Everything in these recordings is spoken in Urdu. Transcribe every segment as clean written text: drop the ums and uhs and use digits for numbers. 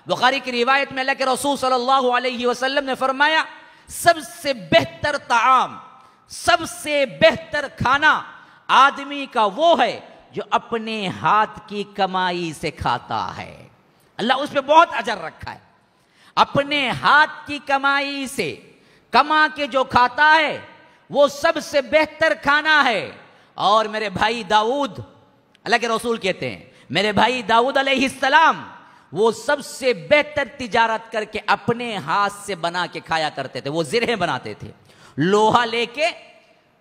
بخاری کی روایت میں اللہ کے رسول صلی اللہ علیہ وسلم نے فرمایا سب سے بہتر طعام، سب سے بہتر کھانا آدمی کا وہ ہے جو اپنے ہاتھ کی کمائی سے کھاتا ہے۔ اللہ اس پہ بہت اجر رکھا ہے۔ اپنے ہاتھ کی کمائی سے کما کے جو کھاتا ہے وہ سب سے بہتر کھانا ہے۔ اور میرے بھائی داؤد، اللہ کے رسول کہتے ہیں میرے بھائی داؤد علیہ السلام وہ سب سے بہتر تجارت کر کے اپنے ہاتھ سے بنا کے کھایا کرتے تھے۔ وہ زرہیں بناتے تھے، لوہا لے کے،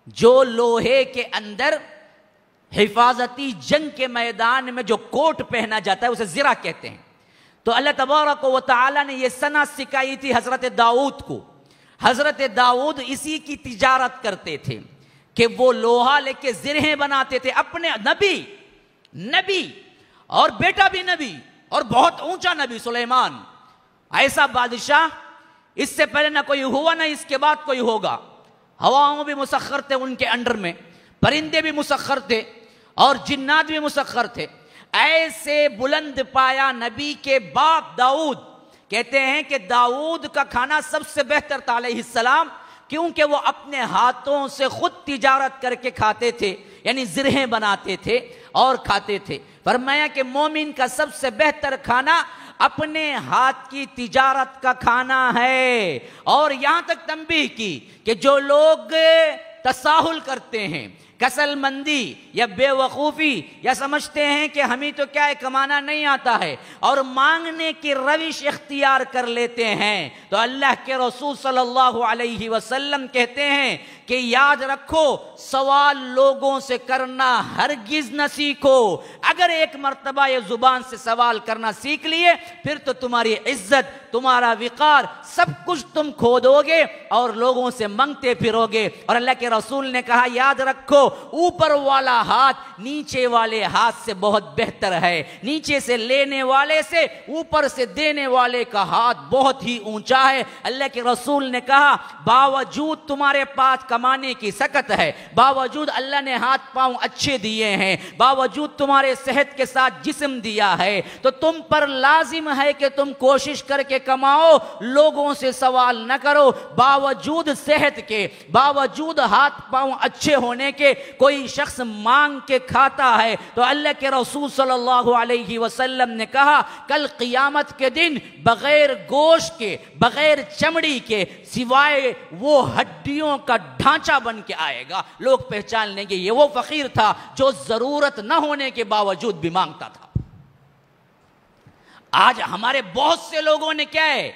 جو لوہے کے اندر حفاظتی جنگ کے میدان میں جو کوٹ پہنا جاتا ہے اسے زرہ کہتے ہیں۔ تو اللہ تبارک و تعالی نے یہ صنعت سکھائی تھی حضرت داؤد کو۔ حضرت داؤد اسی کی تجارت کرتے تھے کہ وہ لوہا لے کے زرہیں بناتے تھے۔ اپنے نبی اور بیٹا بھی نبی اور بہت اونچا نبی سلیمان، ایسا بادشاہ اس سے پہلے نہ کوئی ہوا نہ اس کے بعد کوئی ہوگا۔ ہواؤں بھی مسخر تھے ان کے انڈر میں، پرندے بھی مسخر تھے اور جنات بھی مسخر تھے۔ ایسے بلند پایا نبی کے باپ داؤد، کہتے ہیں کہ داؤد کا کھانا سب سے بہتر تھا علیہ السلام، کیونکہ وہ اپنے ہاتھوں سے خود تجارت کر کے کھاتے تھے، یعنی زرہیں بناتے تھے اور کھاتے تھے۔ فرمایا کہ مومن کا سب سے بہتر کھانا اپنے ہاتھ کی تجارت کا کھانا ہے۔ اور یہاں تک تنبیہ کی کہ جو لوگ تساہل کرتے ہیں، کسل مندی یا بے وقوفی، یا سمجھتے ہیں کہ ہمیں تو کیا ہے کمانا نہیں آتا ہے، اور مانگنے کی روش اختیار کر لیتے ہیں، تو اللہ کے رسول صلی اللہ علیہ وسلم کہتے ہیں کہ یاد رکھو سوال لوگوں سے کرنا ہرگز نہ سیکھو۔ اگر ایک مرتبہ یہ زبان سے سوال کرنا سیکھ لیے پھر تو تمہاری عزت، تمہارا وقار، سب کچھ تم کھو دو گے اور لوگوں سے منگتے پھرو گے۔ اور اللہ کے رسول نے کہا یاد رکھو اوپر والا ہاتھ نیچے والے ہاتھ سے بہت بہتر ہے، نیچے سے لینے والے سے اوپر سے دینے والے کا ہاتھ بہت ہی اونچا ہے۔ اللہ کے رسول نے کہا باوجود تمہارے پاس کمانے کی سکت ہے، باوجود اللہ نے ہاتھ پاؤں اچھے دیے ہیں، باوجود تمہارے صحت کے ساتھ جسم دیا ہے، تو تم پر لازم ہے کہ تم کوشش کر کے کماؤ، لوگوں سے سوال نہ کرو۔ باوجود صحت کے، باوجود ہاتھ پاؤں اچھے ہونے کے کوئی شخص مانگ کے کھاتا ہے تو اللہ کے رسول صلی اللہ علیہ وسلم نے کہا کل قیامت کے دن بغیر گوشت کے، بغیر چمڑی کے، سوائے وہ ہڈیوں کا ڈھانچہ بن کے آئے گا۔ لوگ پہچان لیں گے یہ وہ فقیر تھا جو ضرورت نہ ہونے کے باوجود بھی مانگتا تھا۔ آج ہمارے بہت سے لوگوں نے کیا ہے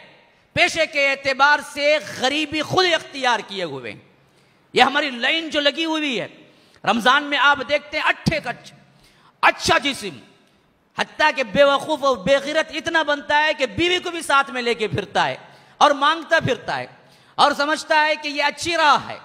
پیشے کے اعتبار سے غریبی خود اختیار کیے ہوئے ہیں۔ یہ ہماری لائن جو لگی ہوئی ہے، رمضان میں آپ دیکھتے ہیں اٹھے کچھ اچھا جسم، حتیٰ کہ بے وقوف اور بے غیرت اتنا بنتا ہے کہ بیوی کو بھی ساتھ میں لے کے پھرتا ہے اور مانگتا پھرتا ہے اور سمجھتا ہے کہ یہ اچھی راہ ہے۔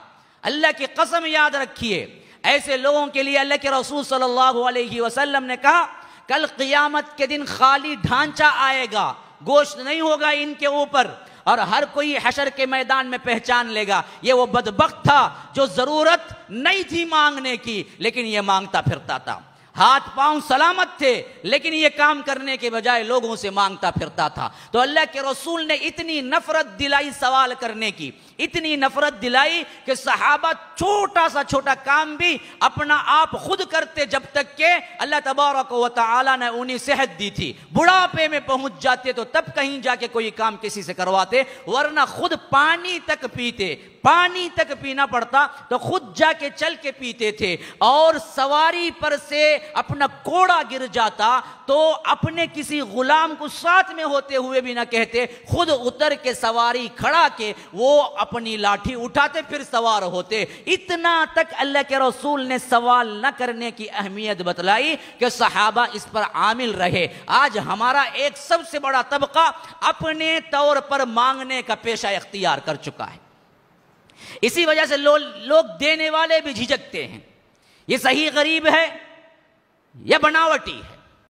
اللہ کی قسم یاد رکھیے ایسے لوگوں کے لیے اللہ کے رسول صلی اللہ علیہ وسلم نے کہا کل قیامت کے دن خالی ڈھانچہ آئے گا، گوشت نہیں ہوگا ان کے اوپر، اور ہر کوئی حشر کے میدان میں پہچان لے گا یہ وہ بدبخت تھا جو ضرورت نہیں تھی مانگنے کی لیکن یہ مانگتا پھرتا تھا۔ ہاتھ پاؤں سلامت تھے لیکن یہ کام کرنے کے بجائے لوگوں سے مانگتا پھرتا تھا۔ تو اللہ کے رسول نے اتنی نفرت دلائی سوال کرنے کی، اتنی نفرت دلائی کہ صحابہ چھوٹا سا چھوٹا کام بھی اپنا آپ خود کرتے جب تک کہ اللہ تبارک و تعالی نے انہیں صحت دی تھی۔ بڑھاپے میں پہنچ جاتے تو تب کہیں جا کے کوئی کام کسی سے کرواتے، ورنہ خود پانی تک پیتے، پانی تک پینا پڑتا تو خود جا کے چل کے پیتے تھے، اور سواری پر سے اپنا کوڑا گر جاتا تو اپنے کسی غلام کو ساتھ میں ہوتے ہوئے بھی نہ کہتے، خود اتر کے سواری کھڑا کے وہ اپنی لاٹھی اٹھاتے پھر سوار ہوتے۔ اتنا تک اللہ کے رسول نے سوال نہ کرنے کی اہمیت بتلائی کہ صحابہ اس پر عامل رہے۔ آج ہمارا ایک سب سے بڑا طبقہ اپنے طور پر مانگنے کا پیشہ اختیار کر چکا ہے، اسی وجہ سے لوگ دینے والے بھی جھجکتے ہیں، یہ صحیح غریب ہے یا بناوٹی ہے۔